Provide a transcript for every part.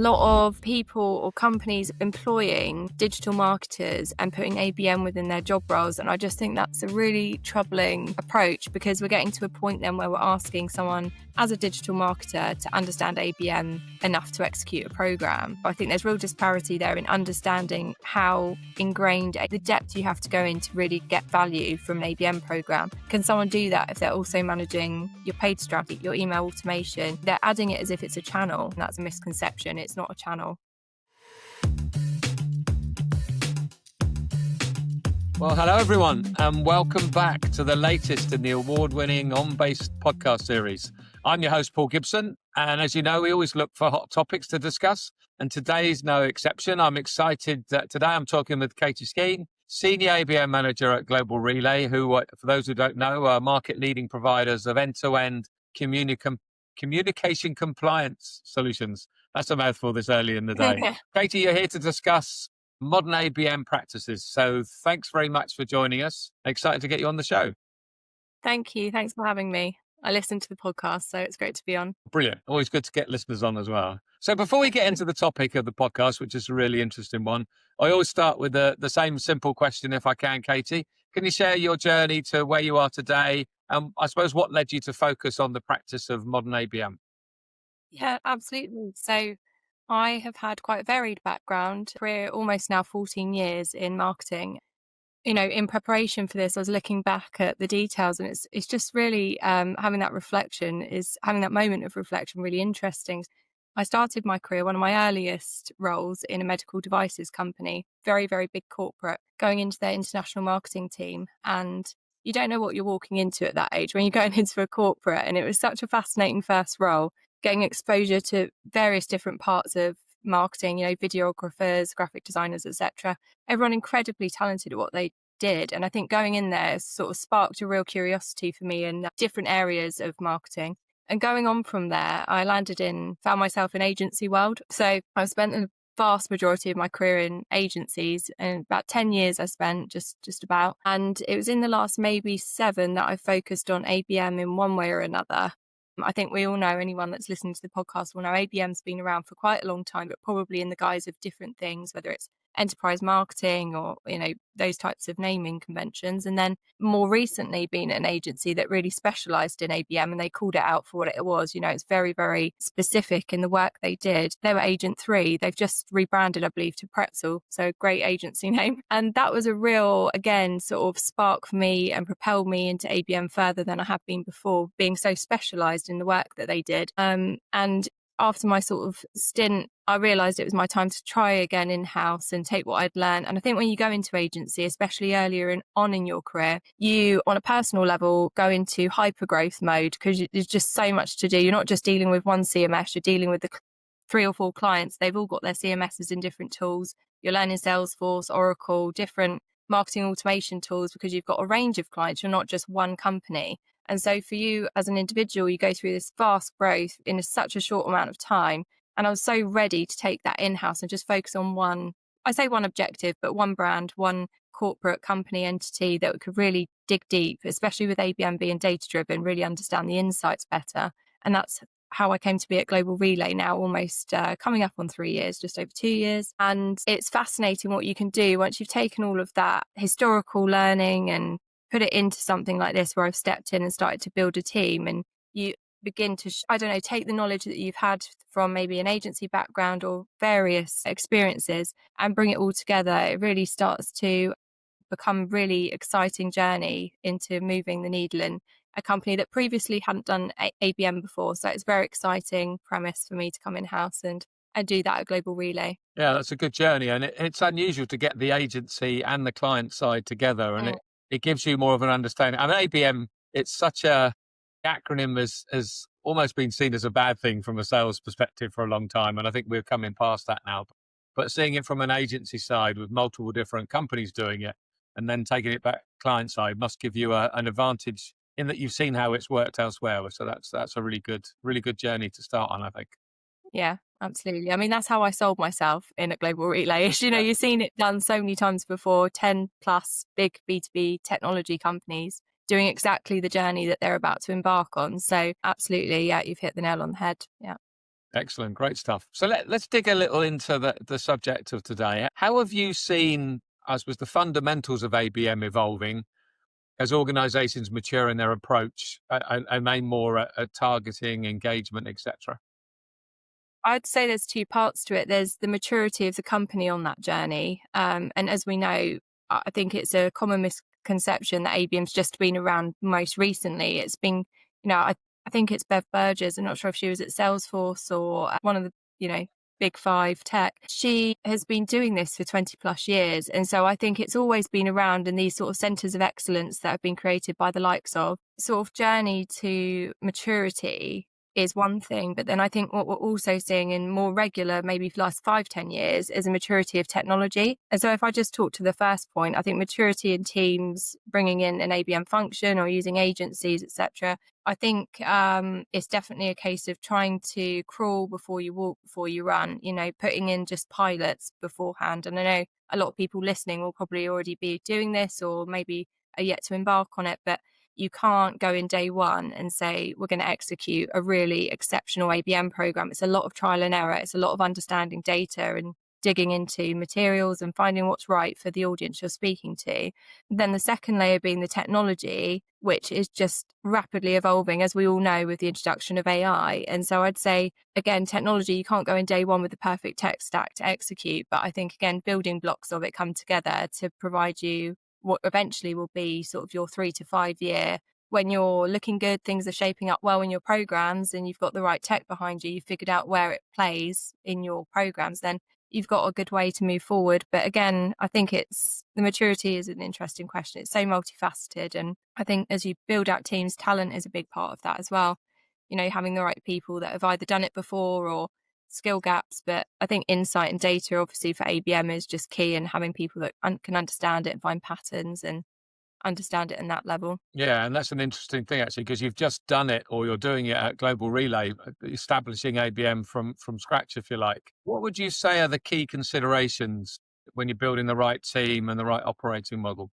lot of people or companies employing digital marketers and putting ABM within their job roles. And I just think that's a really troubling approach, because we're getting to a point then where we're asking someone as a digital marketer to understand ABM enough to execute a program. I think there's real disparity there in understanding how ingrained the depth you have to go in to really get value from an ABM program. Can someone do that if they're also managing your paid strategy, your email automation? They're adding it as if it's a channel, and that's a misconception. It's not a channel. Well, hello everyone, and welcome back to the latest in the award-winning OnBase podcast series. I'm your host, Paul Gibson, and as you know, we always look for hot topics to discuss, and today's no exception. I'm excited that today I'm talking with Katie Skene, Senior ABM Manager at Global Relay, who, for those who don't know, are market-leading providers of end-to-end communication compliance solutions. That's a mouthful this early in the day. Katie, you're here to discuss modern ABM practices. So thanks very much for joining us. Excited to get you on the show. Thank you. Thanks for having me. I listened to the podcast, so it's great to be on. Brilliant. Always good to get listeners on as well. So before we get into the topic of the podcast, which is a really interesting one, I always start with the same simple question, if I can, Katie. Can you share your journey to where you are today? And I suppose what led you to focus on the practice of modern ABM? Yeah, absolutely. So I have had quite a varied background, career almost now 14 years in marketing. You know, in preparation for this, I was looking back at the details, and it's just really having that moment of reflection really interesting. I started my career, one of my earliest roles, in a medical devices company, very, very big corporate, going into their international marketing team. And you don't know what you're walking into at that age when you're going into a corporate. And it was such a fascinating first role, getting exposure to various different parts of marketing, you know, videographers, graphic designers, etc. Everyone incredibly talented at what they did. And I think going in there sort of sparked a real curiosity for me in different areas of marketing. And going on from there, I found myself in agency world. So I spent the vast majority of my career in agencies, and about 10 years I spent just about. And it was in the last maybe 7 that I focused on ABM in one way or another. I think we all know, anyone that's listening to the podcast will know, ABM's been around for quite a long time, but probably in the guise of different things, whether it's enterprise marketing or, you know, those types of naming conventions. And then more recently been an agency that really specialized in ABM, and they called it out for what it was. You know, it's very, very specific in the work they did. They were Agent 3. They've just rebranded, I believe, to Pretzel. So great agency name. And that was a real, again, sort of spark for me and propelled me into ABM further than I had been before, being so specialized in the work that they did. And after my sort of stint, I realised it was my time to try again in-house and take what I'd learned. And I think when you go into agency, especially earlier on in your career, you, on a personal level, go into hyper-growth mode because there's just so much to do. You're not just dealing with one CMS, you're dealing with the 3 or 4 clients. They've all got their CMSs in different tools. You're learning Salesforce, Oracle, different marketing automation tools, because you've got a range of clients. You're not just one company. And so for you as an individual, you go through this vast growth in such a short amount of time. And I was so ready to take that in-house and just focus on one objective, but one brand, one corporate company entity that could really dig deep, especially with ABM being data-driven, really understand the insights better. And that's how I came to be at Global Relay now, almost coming up on 3 years, just over 2 years. And it's fascinating what you can do once you've taken all of that historical learning and put it into something like this, where I've stepped in and started to build a team, and you begin to, take the knowledge that you've had from maybe an agency background or various experiences and bring it all together. It really starts to become a really exciting journey into moving the needle in a company that previously hadn't done ABM before. So it's a very exciting premise for me to come in-house and do that at Global Relay. Yeah, that's a good journey. And it's unusual to get the agency and the client side together. And it gives you more of an understanding. I mean, ABM, it's such a acronym has almost been seen as a bad thing from a sales perspective for a long time. And I think we're coming past that now. But seeing it from an agency side with multiple different companies doing it and then taking it back client side must give you an advantage in that you've seen how it's worked elsewhere. So that's a really good journey to start on, I think. Yeah, absolutely. I mean, that's how I sold myself in at Global Relay. You've seen it done so many times before, 10 plus big B2B technology companies doing exactly the journey that they're about to embark on. So absolutely, yeah, you've hit the nail on the head. Yeah. Excellent. Great stuff. So let's dig a little into the subject of today. How have you seen, I suppose, the fundamentals of ABM evolving as organizations mature in their approach and aim more at targeting, engagement, etc.? I'd say there's two parts to it. There's the maturity of the company on that journey. And as we know, I think it's a common misconception that ABM's just been around most recently. It's been, I think it's Bev Burgess. I'm not sure if she was at Salesforce or at one of the, big five tech. She has been doing this for 20 plus years. And so I think it's always been around in these sort of centers of excellence that have been created by the likes of sort of journey to maturity is one thing. But then I think what we're also seeing in more regular, maybe for the last 5-10 years, is a maturity of technology. And so if I just talk to the first point, I think maturity in teams, bringing in an ABM function or using agencies, etc. I think it's definitely a case of trying to crawl before you walk, before you run, putting in just pilots beforehand. And I know a lot of people listening will probably already be doing this or maybe are yet to embark on it, but you can't go in day one and say, we're going to execute a really exceptional ABM program. It's a lot of trial and error. It's a lot of understanding data and digging into materials and finding what's right for the audience you're speaking to. Then the second layer being the technology, which is just rapidly evolving, as we all know, with the introduction of AI. And so I'd say, again, technology, you can't go in day one with the perfect tech stack to execute. But I think, again, building blocks of it come together to provide you what eventually will be sort of your 3 to 5 year. When you're looking good, things are shaping up well in your programs and you've got the right tech behind you, you've figured out where it plays in your programs, then you've got a good way to move forward. But again, I think the maturity is an interesting question. It's so multifaceted. And I think as you build out teams, talent is a big part of that as well. Having the right people that have either done it before or skill gaps. But I think insight and data, obviously, for ABM is just key, and having people that can understand it and find patterns and understand it in that level. Yeah, and that's an interesting thing actually, because you've just done it, or you're doing it at Global Relay, establishing ABM from scratch, if you like. What would you say are the key considerations when you're building the right team and the right operating model?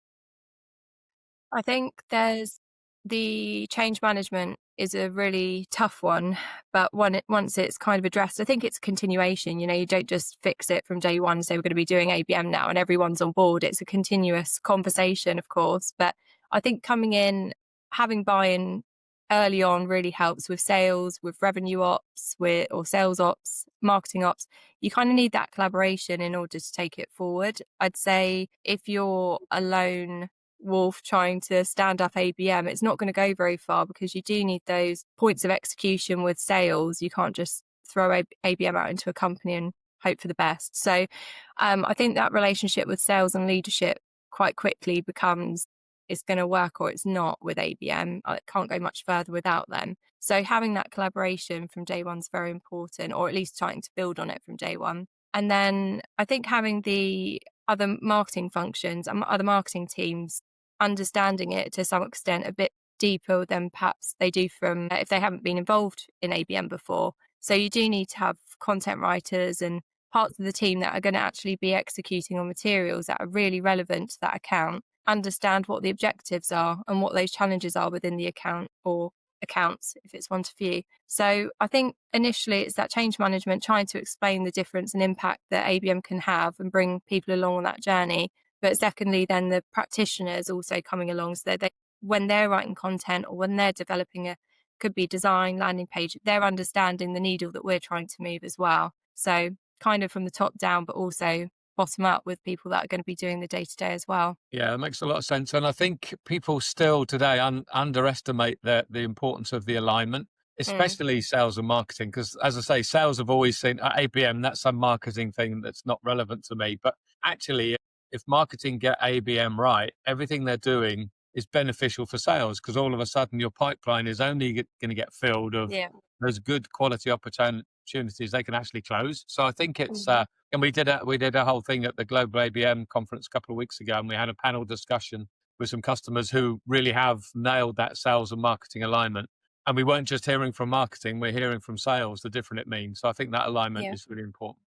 I think there's the change management is a really tough one, but once it's kind of addressed, I think it's a continuation. You don't just fix it from day one and say we're going to be doing ABM now and everyone's on board. It's a continuous conversation, of course, but I think coming in, having buy-in early on really helps with sales, with revenue ops, or sales ops, marketing ops. You kind of need that collaboration in order to take it forward. I'd say if you're alone wolf trying to stand up ABM, it's not going to go very far, because you do need those points of execution with sales. You can't just throw ABM out into a company and hope for the best. So I think that relationship with sales and leadership quite quickly becomes, it's going to work or it's not with ABM. It can't go much further without them. So having that collaboration from day one is very important, or at least trying to build on it from day one. And then I think having the other marketing functions and other marketing teams understanding it to some extent a bit deeper than perhaps they do from if they haven't been involved in ABM before. So you do need to have content writers and parts of the team that are going to actually be executing on materials that are really relevant to that account, understand what the objectives are and what those challenges are within the account or accounts if it's one to few. So I think initially it's that change management, trying to explain the difference and impact that ABM can have and bring people along on that journey. But secondly, then the practitioners also coming along, so that when they're writing content or when they're developing could be design, landing page, they're understanding the needle that we're trying to move as well. So kind of from the top down, but also bottom up with people that are going to be doing the day-to-day as well. Yeah, that makes a lot of sense. And I think people still today underestimate the importance of the alignment, especially sales and marketing. Because as I say, sales have always seen ABM, that's some marketing thing that's not relevant to me. But actually, if marketing get ABM right, everything they're doing is beneficial for sales, because all of a sudden your pipeline is only going to get filled of those good quality opportunities they can actually close. So I think it's and we did a whole thing at the Global ABM conference a couple of weeks ago, and we had a panel discussion with some customers who really have nailed that sales and marketing alignment. And we weren't just hearing from marketing, we're hearing from sales the difference it means. So I think that alignment is really important.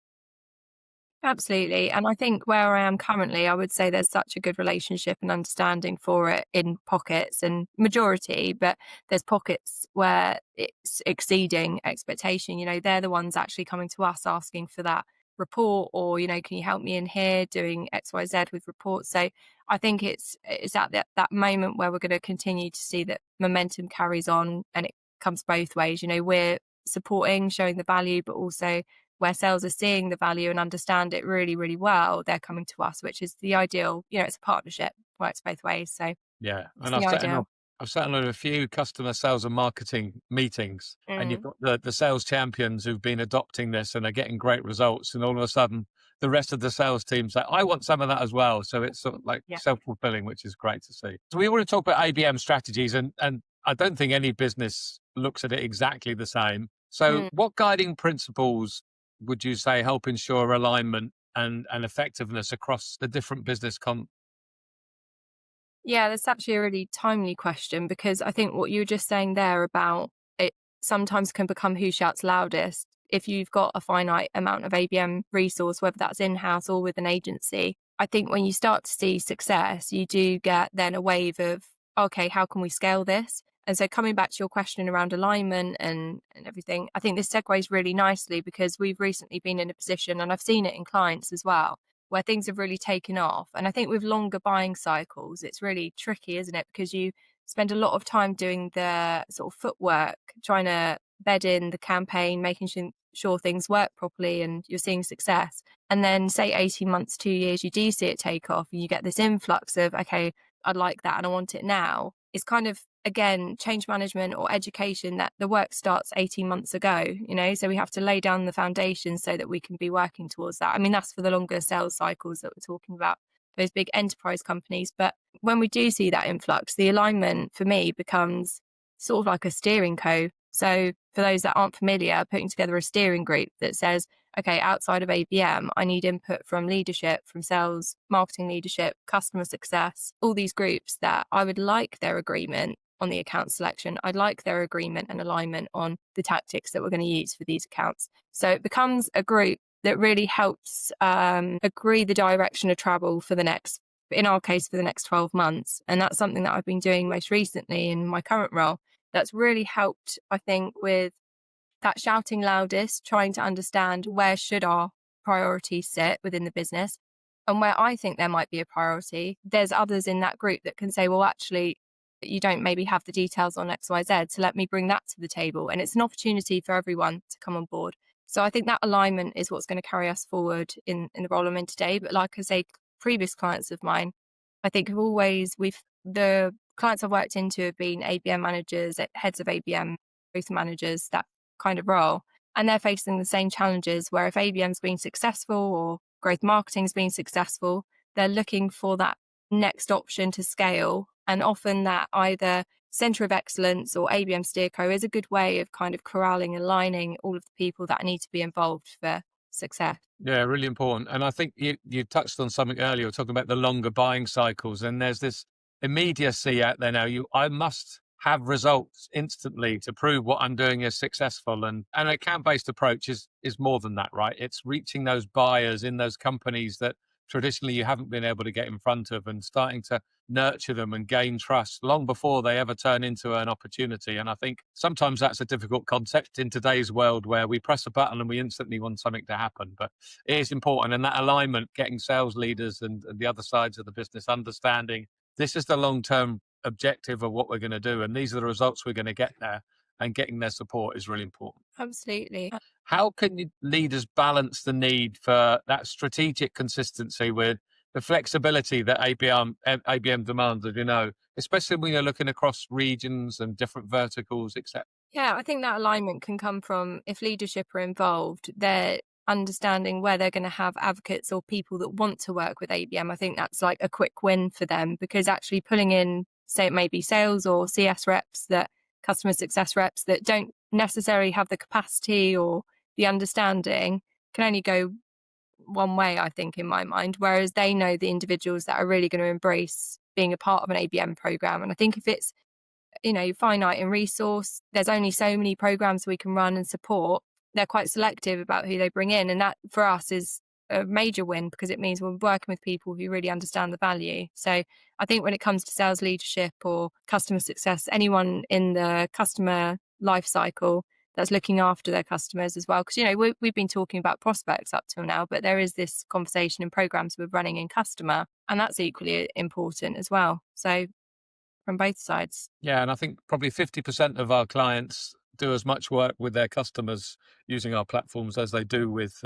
Absolutely. And I think where I am currently, I would say there's such a good relationship and understanding for it in pockets and majority, but there's pockets where it's exceeding expectation. They're the ones actually coming to us asking for that report, or, can you help me in here doing XYZ with reports? So I think it's at that moment where we're going to continue to see that momentum carries on, and it comes both ways. We're supporting, showing the value, but also where sales are seeing the value and understand it really, really well, they're coming to us, which is the ideal. It's a partnership, works both ways. So Yeah, it's and the ideal. I've sat in on a few customer sales and marketing meetings, and you've Mm. got the sales champions who've been adopting this and are getting great results, and all of a sudden, the rest of the sales team's like, "I want some of that as well." So it's sort of like Yeah. self-fulfilling, which is great to see. So we want to talk about ABM strategies, and I don't think any business looks at it exactly the same. So Mm. what guiding principles would you say help ensure alignment and effectiveness across the different business Yeah, that's actually a really timely question, because I think what you were just saying there about it sometimes can become who shouts loudest. If you've got a finite amount of ABM resource, whether that's in-house or with an agency, I think when you start to see success, you do get then a wave of, okay, how can we scale this? And so coming back to your question around alignment and everything, I think this segues really nicely, because we've recently been in a position, and I've seen it in clients as well, where things have really taken off. And I think with longer buying cycles, it's really tricky, isn't it? Because you spend a lot of time doing the sort of footwork, trying to bed in the campaign, making sure things work properly and you're seeing success. And then, say 18 months, 2 years, you do see it take off and you get this influx of, okay, I'd like that and I want it now. It's kind of, again, change management or education, that the work starts 18 months ago, so we have to lay down the foundation so that we can be working towards that. I mean, that's for the longer sales cycles that we're talking about, those big enterprise companies. But when we do see that influx, the alignment for me becomes sort of like a steering co. So for those that aren't familiar, putting together a steering group that says, okay, outside of ABM, I need input from leadership, from sales, marketing leadership, customer success, all these groups that I would like their agreement on the account selection. I'd like their agreement and alignment on the tactics that we're going to use for these accounts. So it becomes a group that really helps agree the direction of travel for the next, in our case, for the next 12 months. And that's something that I've been doing most recently in my current role. That's really helped, I think, with that shouting loudest, trying to understand where should our priorities sit within the business, and where I think there might be a priority, there's others in that group that can say, well, actually, you don't maybe have the details on XYZ, so let me bring that to the table. And it's an opportunity for everyone to come on board. So I think that alignment is what's going to carry us forward in the role I'm in today. But like I say, previous clients of mine, I think the clients I've worked into have been ABM managers, heads of ABM, growth managers, that kind of role. And they're facing the same challenges, where if ABM's been successful or growth marketing's been successful, they're looking for that next option to scale. And often that either center of excellence or ABM Steerco is a good way of kind of corralling, aligning all of the people that need to be involved for success. Yeah, really important. And I think you touched on something earlier, talking about the longer buying cycles. And there's this immediacy out there now. I must have results instantly to prove what I'm doing is successful. And an account-based approach is more than that, right? It's reaching those buyers in those companies that traditionally you haven't been able to get in front of, and starting to nurture them and gain trust long before they ever turn into an opportunity. And I think sometimes that's a difficult concept in today's world, where we press a button and we instantly want something to happen. But it is important. And that alignment, getting sales leaders and the other sides of the business understanding this is the long-term objective of what we're going to do, and these are the results we're going to get there, and getting their support is really important. Absolutely. How can leaders balance the need for that strategic consistency with the flexibility that ABM demands, as you know, especially when you're looking across regions and different verticals, etc.? Yeah, I think that alignment can come from, if leadership are involved, they're understanding where they're going to have advocates or people that want to work with ABM. I think that's like a quick win for them, because actually pulling in, say it may be sales or CS reps, that customer success reps that don't necessarily have the capacity or the understanding, can only go one way, I think, in my mind. Whereas they know the individuals that are really going to embrace being a part of an ABM program. And I think if it's finite in resource, there's only so many programs we can run and support. They're quite selective about who they bring in. And that for us is a major win, because it means we're working with people who really understand the value. So I think when it comes to sales leadership or customer success, anyone in the customer life cycle that's looking after their customers as well, because we've been talking about prospects up till now, but there is this conversation and programs we're running in customer, and that's equally important as well. So from both sides. Yeah, and I think probably 50% of our clients do as much work with their customers using our platforms as they do with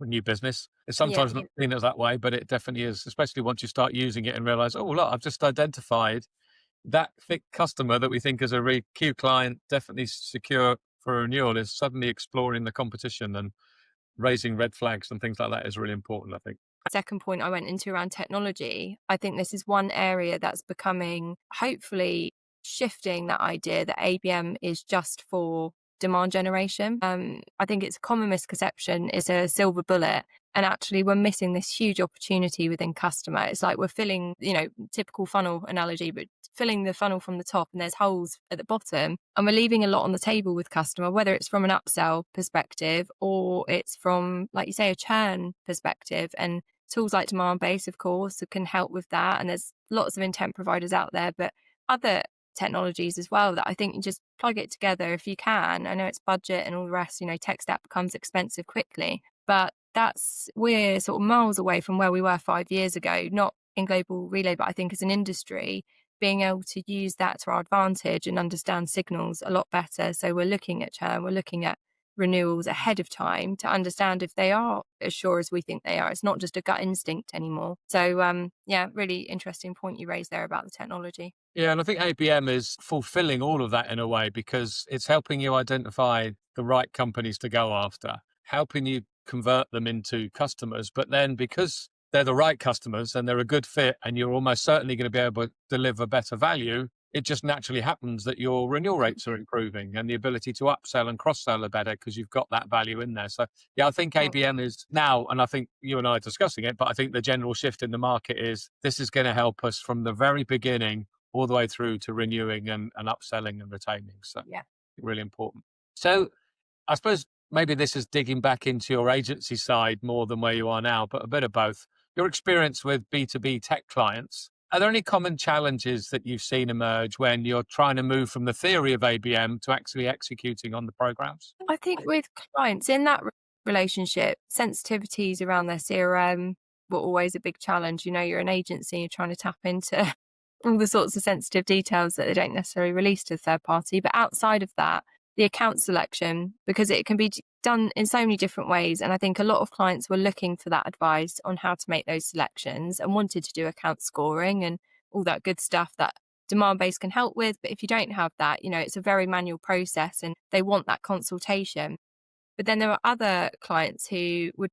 new business. It's Yeah. sometimes not seen as that way, but it definitely is, especially once you start using it and realize, oh, look, I've just identified that thick customer that we think is a really key client, definitely secure for renewal, is suddenly exploring the competition, and raising red flags and things like that is really important, I think. Second point I went into around technology, I think this is one area that's becoming, hopefully, shifting that idea that ABM is just for demand generation. I think it's a common misconception, it's a silver bullet. And actually, we're missing this huge opportunity within customer. It's like we're filling, typical funnel analogy, but filling the funnel from the top and there's holes at the bottom. And we're leaving a lot on the table with customer, whether it's from an upsell perspective or it's from, like you say, a churn perspective. And tools like Demandbase, of course, can help with that. And there's lots of intent providers out there, but other technologies as well that I think you just plug it together if you can. I know it's budget and all the rest, tech stack becomes expensive quickly, but we're sort of miles away from where we were 5 years ago, not in global relay, but I think as an industry, being able to use that to our advantage and understand signals a lot better. So we're looking at churn, we're looking at renewals ahead of time to understand if they are as sure as we think they are. It's not just a gut instinct anymore. So really interesting point you raised there about the technology. Yeah, and I think ABM is fulfilling all of that in a way, because it's helping you identify the right companies to go after, helping you convert them into customers. But then, because they're the right customers and they're a good fit and you're almost certainly going to be able to deliver better value, it just naturally happens that your renewal rates are improving and the ability to upsell and cross-sell are better because you've got that value in there. So yeah, I think ABM is now, and I think you and I are discussing it, but I think the general shift in the market is this is going to help us from the very beginning all the way through to renewing and upselling and retaining. So Yeah. really important. So I suppose maybe this is digging back into your agency side more than where you are now, but a bit of both. Your experience with B2B tech clients, are there any common challenges that you've seen emerge when you're trying to move from the theory of ABM to actually executing on the programs? I think with clients in that relationship, sensitivities around their CRM were always a big challenge. You're an agency, you're trying to tap into all the sorts of sensitive details that they don't necessarily release to a third party. But outside of that, the account selection, because it can be done in so many different ways. And I think a lot of clients were looking for that advice on how to make those selections and wanted to do account scoring and all that good stuff that Demandbase can help with. But if you don't have that, it's a very manual process and they want that consultation. But then there are other clients who would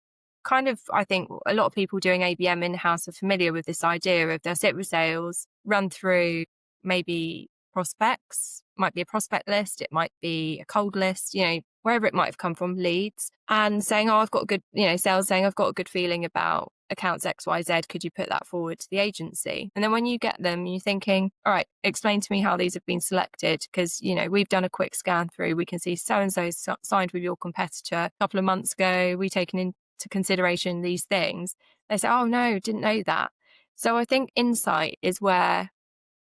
I think a lot of people doing ABM in-house are familiar with this idea of they'll sit with sales, run through maybe prospects, might be a prospect list, it might be a cold list, wherever it might have come from, leads, and saying, oh, I've got a good, sales saying, I've got a good feeling about accounts XYZ, could you put that forward to the agency? And then when you get them, you're thinking, all right, explain to me how these have been selected, because, we've done a quick scan through, we can see so-and-so signed with your competitor a couple of months ago, we've taken into consideration these things. They say, oh no, didn't know that. So I think insight is where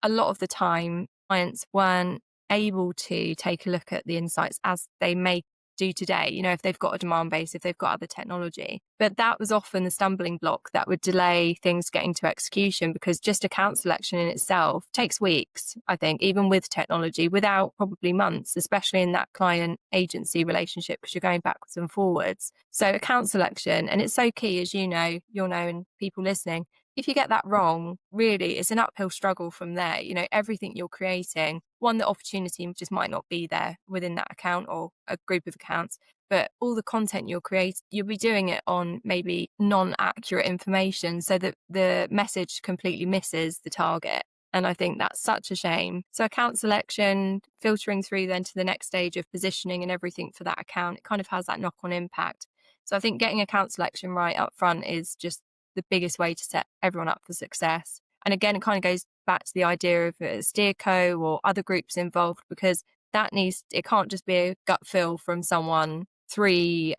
a lot of the time clients weren't able to take a look at the insights as they may do today, if they've got a demand base, if they've got other technology. But that was often the stumbling block that would delay things getting to execution, because just account selection in itself takes weeks, I think, even with technology, without probably months, especially in that client agency relationship, because you're going backwards and forwards. So account selection, and it's so key, as you'll know, and people listening, if you get that wrong, really, it's an uphill struggle from there. Everything you're creating, one, the opportunity just might not be there within that account or a group of accounts, but all the content you'll create, you'll be doing it on maybe non-accurate information so that the message completely misses the target. And I think that's such a shame. So account selection, filtering through then to the next stage of positioning and everything for that account, it kind of has that knock-on impact. So I think getting account selection right up front is just the biggest way to set everyone up for success. And again, it kind of goes back to the idea of a steerco or other groups involved, because it can't just be a gut feel from someone, three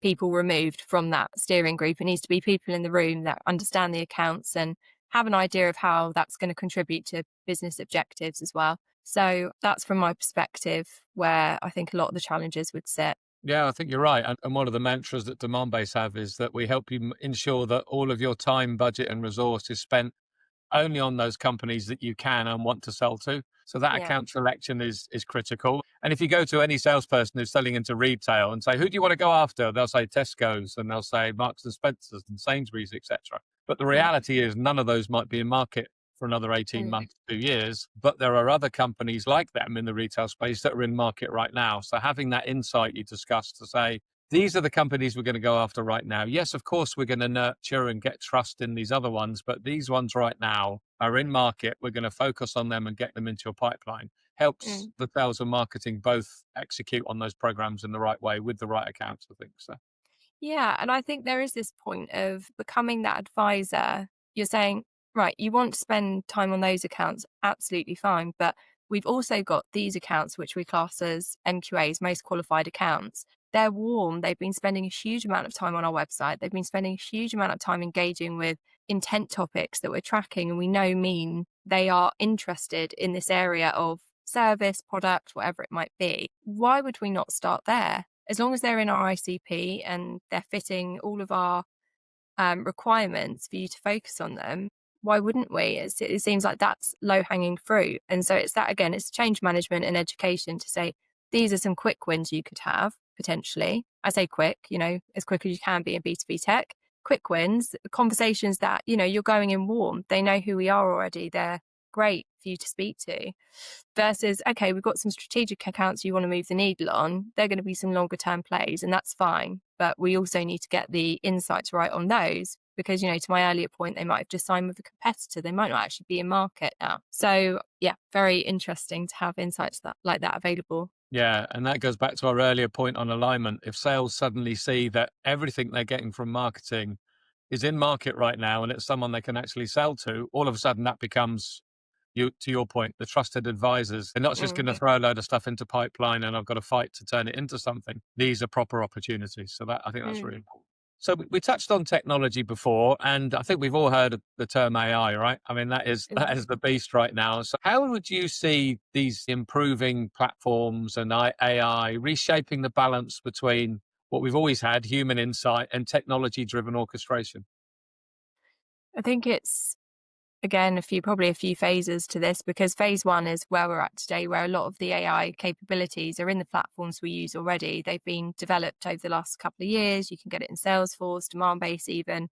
people removed from that steering group. It needs to be people in the room that understand the accounts and have an idea of how that's going to contribute to business objectives as well. So that's from my perspective where I think a lot of the challenges would sit. Yeah, I think you're right. And one of the mantras that Demandbase have is that we help you ensure that all of your time, budget, and resource is spent only on those companies that you can and want to sell to. So that Yeah. account selection is critical. And if you go to any salesperson who's selling into retail and say, who do you want to go after? They'll say Tesco's, and they'll say Marks and Spencer's and Sainsbury's, etc. But the Yeah. reality is none of those might be in market for another 18 Mm. months, 2 years. But there are other companies like them in the retail space that are in market right now. So having that insight you discussed to say, these are the companies we're going to go after right now. Yes, of course, we're going to nurture and get trust in these other ones, but these ones right now are in market. We're going to focus on them and get them into your pipeline. Helps Mm. the sales and marketing both execute on those programs in the right way with the right accounts, I think. So, Yeah, and I think there is this point of becoming that advisor. You're saying, right, you want to spend time on those accounts, absolutely fine. But we've also got these accounts, which we class as MQAs, most qualified accounts. They're warm. They've been spending a huge amount of time on our website. They've been spending a huge amount of time engaging with intent topics that we're tracking. And we know mean they are interested in this area of service, product, whatever it might be. Why would we not start there? As long as they're in our ICP and they're fitting all of our requirements for you to focus on them, why wouldn't we? It seems like that's low hanging fruit. And so it's that again, it's change management and education to say, these are some quick wins you could have potentially. I say quick, as quick as you can be in B2B tech. Quick wins, conversations that, you're going in warm. They know who we are already. They're great for you to speak to versus, okay, we've got some strategic accounts you want to move the needle on. They're going to be some longer term plays and that's fine. But we also need to get the insights right on those because, to my earlier point, they might have just signed with a competitor. They might not actually be in market now. So yeah, very interesting to have insights like that available. yeah. And that goes back to our earlier point on alignment. If sales suddenly see that everything they're getting from marketing is in market right now and it's someone they can actually sell to, all of a sudden that becomes to your point, the trusted advisors. They're not just going to throw a load of stuff into pipeline and I've got to fight to turn it into something. These are proper opportunities. So I think that's really important. So we touched on technology before, and I think we've all heard of the term AI, right? I mean, that is the beast right now. So how would you see these improving platforms and AI reshaping the balance between what we've always had, human insight, and technology-driven orchestration? I think it's again probably a few phases to this because phase one is where we're at today, where a lot of the AI capabilities are in the platforms we use already. They've been developed over the last couple of years. You can get it in Salesforce, Demandbase even.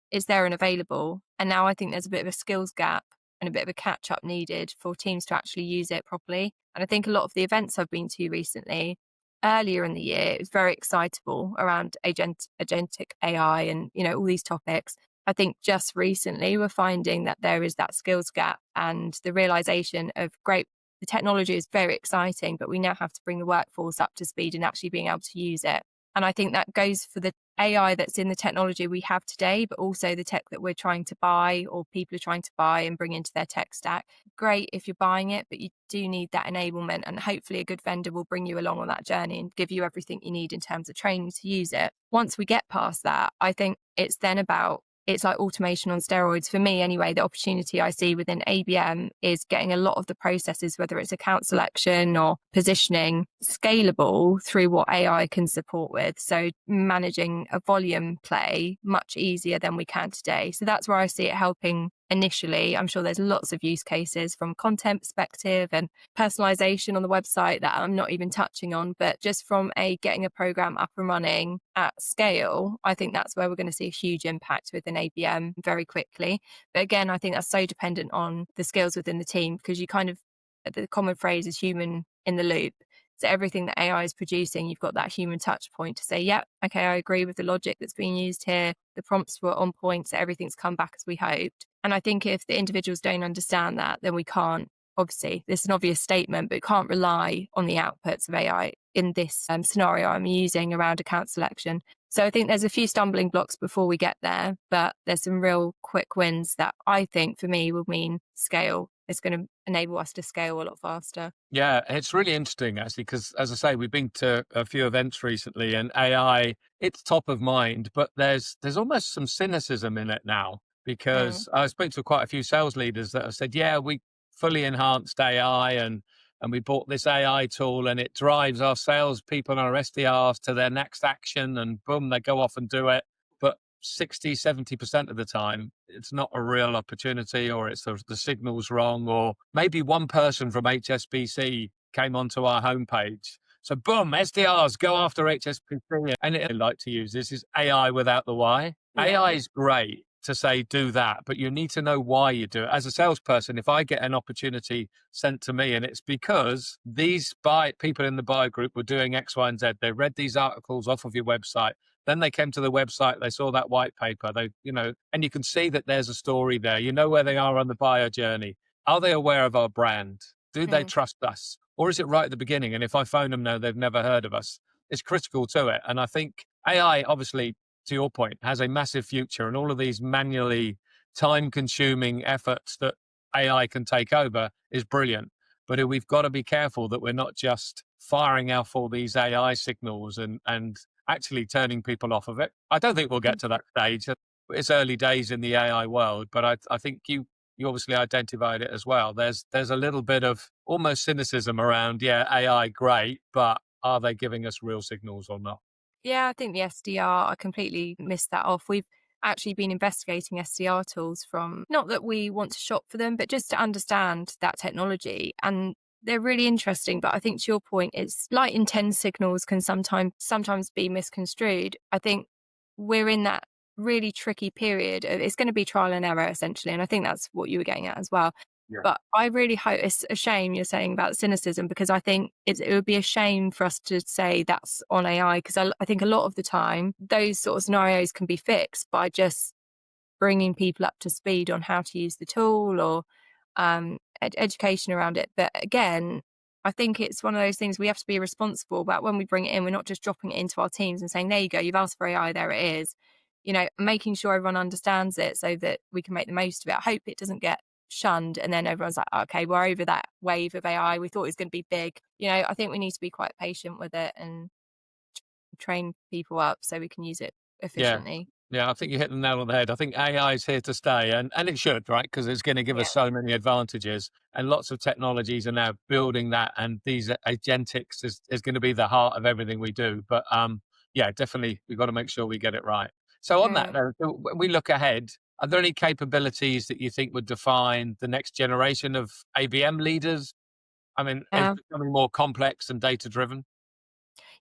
Is there and available. And now I think there's a bit of a skills gap and a bit of a catch up needed for teams to actually use it properly. And I think a lot of the events I've been to recently, earlier in the year, it was very excitable around agentic AI and, all these topics. I think just recently we're finding that there is that skills gap and the realization of great, the technology is very exciting, but we now have to bring the workforce up to speed and actually being able to use it. And I think that goes for the AI that's in the technology we have today, but also the tech that we're trying to buy or people are trying to buy and bring into their tech stack. Great if you're buying it, but you do need that enablement. And hopefully a good vendor will bring you along on that journey and give you everything you need in terms of training to use it. Once we get past that, I think it's then about it's like automation on steroids for me anyway. The opportunity I see within ABM is getting a lot of the processes, whether it's account selection or positioning, scalable through what AI can support with. So managing a volume play much easier than we can today. So that's where I see it helping initially. I'm sure there's lots of use cases from content perspective and personalization on the website that I'm not even touching on, but just from getting a program up and running at scale, I think that's where we're going to see a huge impact within ABM very quickly. But again, I think that's so dependent on the skills within the team because the common phrase is human in the loop. So everything that AI is producing, you've got that human touch point to say, yeah, okay, I agree with the logic that's being used here. The prompts were on point, so everything's come back as we hoped. And I think if the individuals don't understand that, then we can't, obviously, this is an obvious statement, but we can't rely on the outputs of AI in this scenario I'm using around account selection. So I think there's a few stumbling blocks before we get there, but there's some real quick wins that I think for me will mean scale it's going to enable us to scale a lot faster. Yeah, it's really interesting actually, because as I say, we've been to a few events recently, and AI, it's top of mind, but there's almost some cynicism in it now, Mm, because I spoke to quite a few sales leaders that have said, yeah, we fully enhanced AI, and we bought this AI tool and it drives our salespeople and our SDRs to their next action, and boom, they go off and do it. But 60, 70% of the time, it's not a real opportunity, or it's the signal's wrong, or maybe one person from HSBC came onto our homepage. So boom, SDRs go after HSBC. And it I like to use this is AI without the why. yeah. AI is great to say do that, but you need to know why you do it. As a salesperson, if I get an opportunity sent to me and it's because these people in the buy group were doing X, Y, and Z, they read these articles off of your website, then they came to the website, they saw that white paper, and you can see that there's a story there. You know where they are on the buyer journey. Are they aware of our brand? Do they Mm, trust us? Or is it right at the beginning? And if I phone them now, they've never heard of us. It's critical to it. And I think AI, obviously, to your point, has a massive future, and all of these manually time consuming efforts that AI can take over is brilliant. But we've got to be careful that we're not just firing off all these AI signals and actually turning people off of it. I don't think we'll get mm. to that stage. It's early days in the AI world, but I think you obviously identified it as well. There's a little bit of almost cynicism around, yeah, AI great, but are they giving us real signals or not? Yeah, I think the SDR, I completely missed that off. We've actually been investigating SDR tools from, not that we want to shop for them, but just to understand that technology. And they're really interesting. But I think to your point, it's light intent signals can sometimes be misconstrued. I think we're in that really tricky period. It's going to be trial and error essentially. And I think that's what you were getting at as well. Yeah. But I really hope it's a shame you're saying about cynicism, because I think it would be a shame for us to say that's on AI, because I think a lot of the time those sort of scenarios can be fixed by just bringing people up to speed on how to use the tool, or education around it. But again, I think it's one of those things we have to be responsible about when we bring it in. We're not just dropping it into our teams and saying, there you go, you've asked for AI, there it is. Making sure everyone understands it so that we can make the most of it. I hope it doesn't get shunned and then everyone's like, okay, we're over that wave of AI. We thought it was going to be big. I think we need to be quite patient with it and train people up so we can use it Yeah. efficiently. Yeah, I think you hit the nail on the head. I think AI is here to stay, and it should, right? Because it's going to give Yeah. us so many advantages, and lots of technologies are now building that. And these agentics is going to be the heart of everything we do. But yeah, definitely, we've got to make sure we get it right. So on that, Mm. though, so when we look ahead, are there any capabilities that you think would define the next generation of ABM leaders? I mean, it's Yeah. becoming more complex and data driven.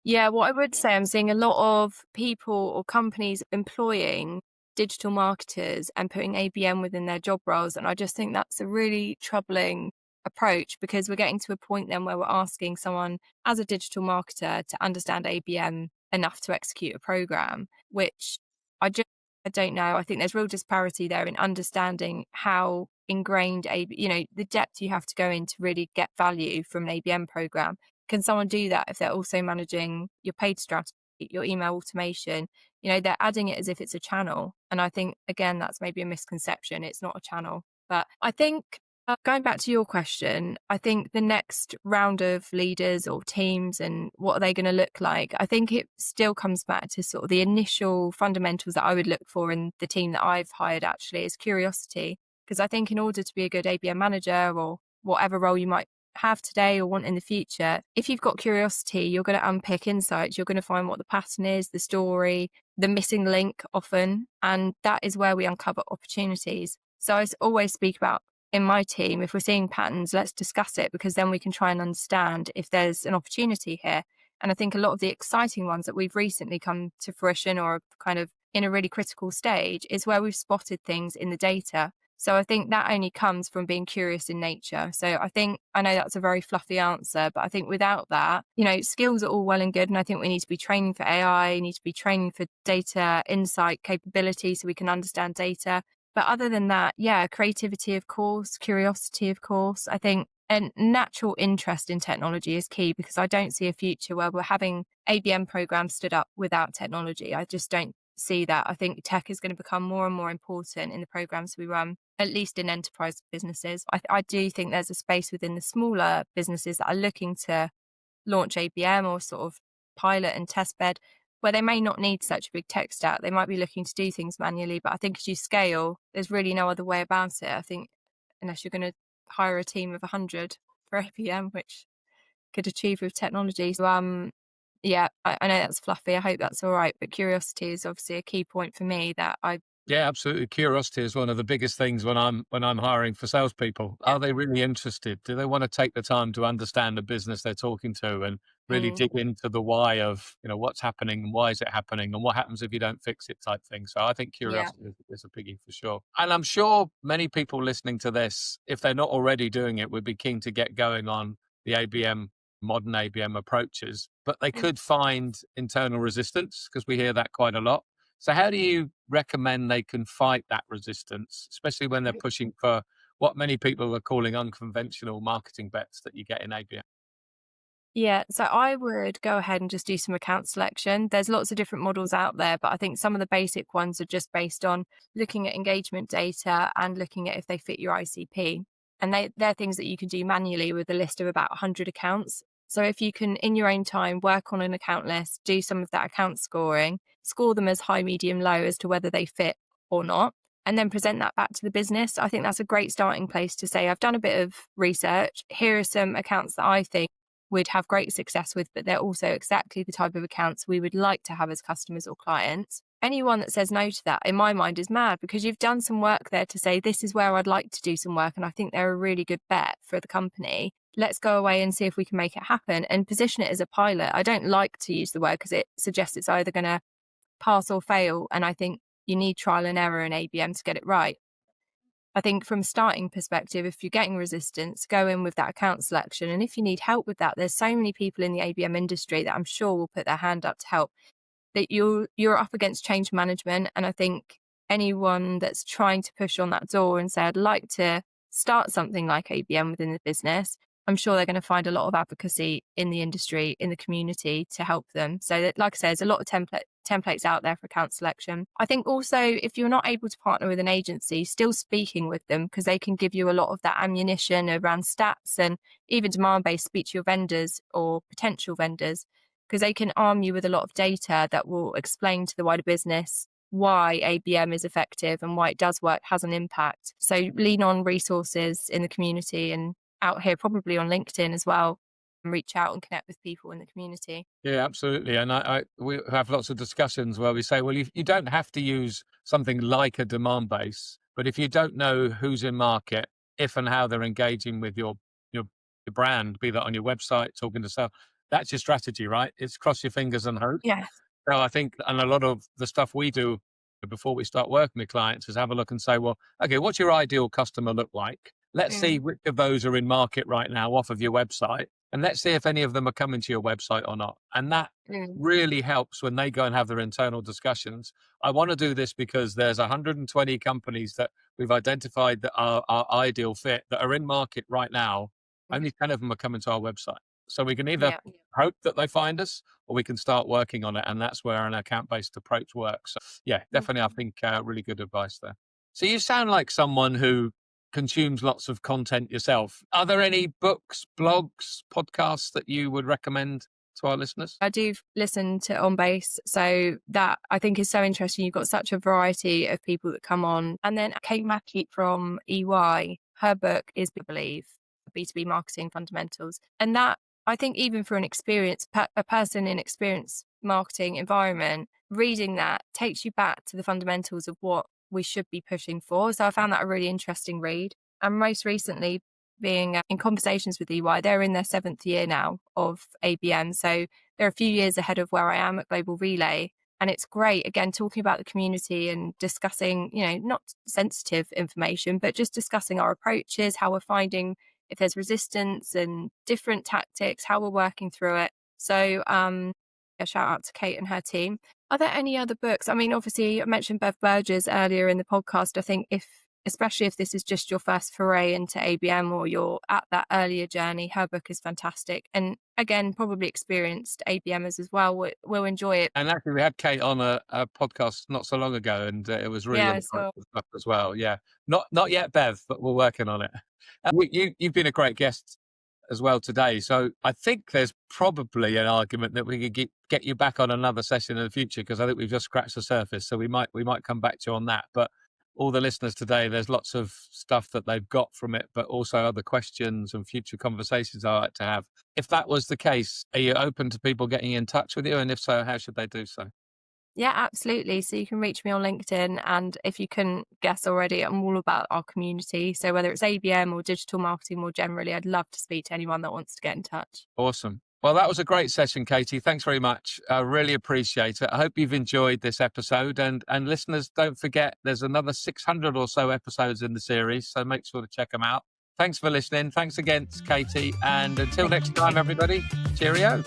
Yeah, what I would say, I'm seeing a lot of people or companies employing digital marketers and putting ABM within their job roles. And I just think that's a really troubling approach, because we're getting to a point then where we're asking someone as a digital marketer to understand ABM enough to execute a program, which I don't know. I think there's real disparity there in understanding how ingrained the depth you have to go in to really get value from an ABM program. Can someone do that if they're also managing your paid strategy, your email automation? They're adding it as if it's a channel. And I think, again, that's maybe a misconception. It's not a channel. But I think, going back to your question, I think the next round of leaders or teams and what are they going to look like, I think it still comes back to sort of the initial fundamentals that I would look for in the team that I've hired actually is curiosity. Because I think in order to be a good ABM manager or whatever role you might have today or want in the future, if you've got curiosity, you're going to unpick insights. You're going to find what the pattern is, the story, the missing link often. And that is where we uncover opportunities. So I always speak about in my team, if we're seeing patterns, let's discuss it, because then we can try and understand if there's an opportunity here. And I think a lot of the exciting ones that we've recently come to fruition or are kind of in a really critical stage is where we've spotted things in the data. So I think that only comes from being curious in nature. So I know that's a very fluffy answer, but I think without that, skills are all well and good. And I think we need to be training for AI, need to be training for data insight capability so we can understand data. But other than that, yeah, creativity, of course, curiosity, of course. I think a natural interest in technology is key, because I don't see a future where we're having ABM programs stood up without technology. I just don't see that. I think tech is going to become more and more important in the programs we run, at least in enterprise businesses. I do think there's a space within the smaller businesses that are looking to launch ABM or sort of pilot and test bed, where they may not need such a big tech stack. They might be looking to do things manually, but I think as you scale, there's really no other way about it. I think unless you're going to hire a team of 100 for ABM, which could achieve with technology. So, yeah, I know that's fluffy. I hope that's all right. But curiosity is obviously a key point for me that Yeah, absolutely. Curiosity is one of the biggest things when I'm hiring for salespeople. yeah. Are they really interested? Do they want to take the time to understand the business they're talking to and really Mm, dig into the why of, what's happening and why is it happening and what happens if you don't fix it type thing. So I think yeah. curiosity is a biggie for sure. And I'm sure many people listening to this, if they're not already doing it, would be keen to get going on the ABM, modern ABM approaches, but they Mm. could find internal resistance because we hear that quite a lot. So how do you recommend they can fight that resistance, especially when they're pushing for what many people are calling unconventional marketing bets that you get in ABM? Yeah, so I would go ahead and just do some account selection. There's lots of different models out there, but I think some of the basic ones are just based on looking at engagement data and looking at if they fit your ICP. And they're things that you can do manually with a list of about 100 accounts. So if you can, in your own time, work on an account list, do some of that account scoring, score them as high, medium, low as to whether they fit or not, and then present that back to the business. I think that's a great starting place to say, I've done a bit of research. Here are some accounts that I think we'd have great success with, but they're also exactly the type of accounts we would like to have as customers or clients. Anyone that says no to that, in my mind, is mad because you've done some work there to say, this is where I'd like to do some work. And I think they're a really good bet for the company. Let's go away and see if we can make it happen and position it as a pilot. I don't like to use the word because it suggests it's either going to pass or fail. And I think you need trial and error in ABM to get it right. I think from a starting perspective, if you're getting resistance, go in with that account selection. And if you need help with that, there's so many people in the ABM industry that I'm sure will put their hand up to help. That you're up against change management. And I think anyone that's trying to push on that door and say, I'd like to start something like ABM within the business, I'm sure they're going to find a lot of advocacy in the industry, in the community to help them. So that, like I say, there's a lot of templates out there for account selection. I think also if you're not able to partner with an agency, still speaking with them because they can give you a lot of that ammunition around stats and even Demandbase, speak to your vendors or potential vendors because they can arm you with a lot of data that will explain to the wider business why ABM is effective and why it does work, has an impact. So lean on resources in the community and out here, probably on LinkedIn as well, and reach out and connect with people in the community. Yeah, absolutely. And we have lots of discussions where we say, well, you don't have to use something like a demand base, but if you don't know who's in market, if and how they're engaging with your brand, be that on your website, talking to sales, that's your strategy, right? It's cross your fingers and hope. Yeah. So I think, and a lot of the stuff we do before we start working with clients is have a look and say, well, okay, what's your ideal customer look like? Let's see Mm, which of those are in market right now off of your website. And let's see if any of them are coming to your website or not. And that mm, really helps when they go and have their internal discussions. I want to do this because there's 120 companies that we've identified that are our ideal fit that are in market right now. mm, Only 10 of them are coming to our website. So we can either yeah. hope that they find us or we can start working on it. And that's where an account-based approach works. So yeah, Mm. definitely, I think really good advice there. So you sound like someone who consumes lots of content yourself. Are there any books, blogs, podcasts that you would recommend to our listeners? I do listen to OnBase, so that I think is so interesting. You've got such a variety of people that come on. And then Kate Mackey from EY, her book is, I believe, B2B Marketing Fundamentals. And that, I think even for an a person in experience marketing environment, reading that takes you back to the fundamentals of what we should be pushing for. So I found that a really interesting read. And most recently, being in conversations with EY, they're in their 7th year now of ABM. So they're a few years ahead of where I am at Global Relay. And it's great, again, talking about the community and discussing, not sensitive information, but just discussing our approaches, how we're finding if there's resistance and different tactics, how we're working through it. So a shout out to Kate and her team. Are there any other books? I mean, obviously, I mentioned Bev Burgess earlier in the podcast. I think if especially if this is just your first foray into ABM or you're at that earlier journey, her book is fantastic. And again, probably experienced ABMers as well will enjoy it. And actually, we had Kate on a podcast not so long ago, and it was really Yeah, so insightful stuff as well. Yeah, not yet, Bev, but we're working on it. You've been a great guest as well today. So I think there's probably an argument that we could get you back on another session in the future, because I think we've just scratched the surface. So we might come back to you on that. But all the listeners today, there's lots of stuff that they've got from it, but also other questions and future conversations I like to have. If that was the case, are you open to people getting in touch with you? And if so, how should they do so? yeah, absolutely. So you can reach me on LinkedIn. And if you can guess already, I'm all about our community. So whether it's ABM or digital marketing more generally, I'd love to speak to anyone that wants to get in touch. Awesome. Well, that was a great session, Katie. Thanks very much. I really appreciate it. I hope you've enjoyed this episode. And listeners, don't forget, there's another 600 or so episodes in the series, so make sure to check them out. Thanks for listening. Thanks again, Katie. And until next time, everybody, cheerio.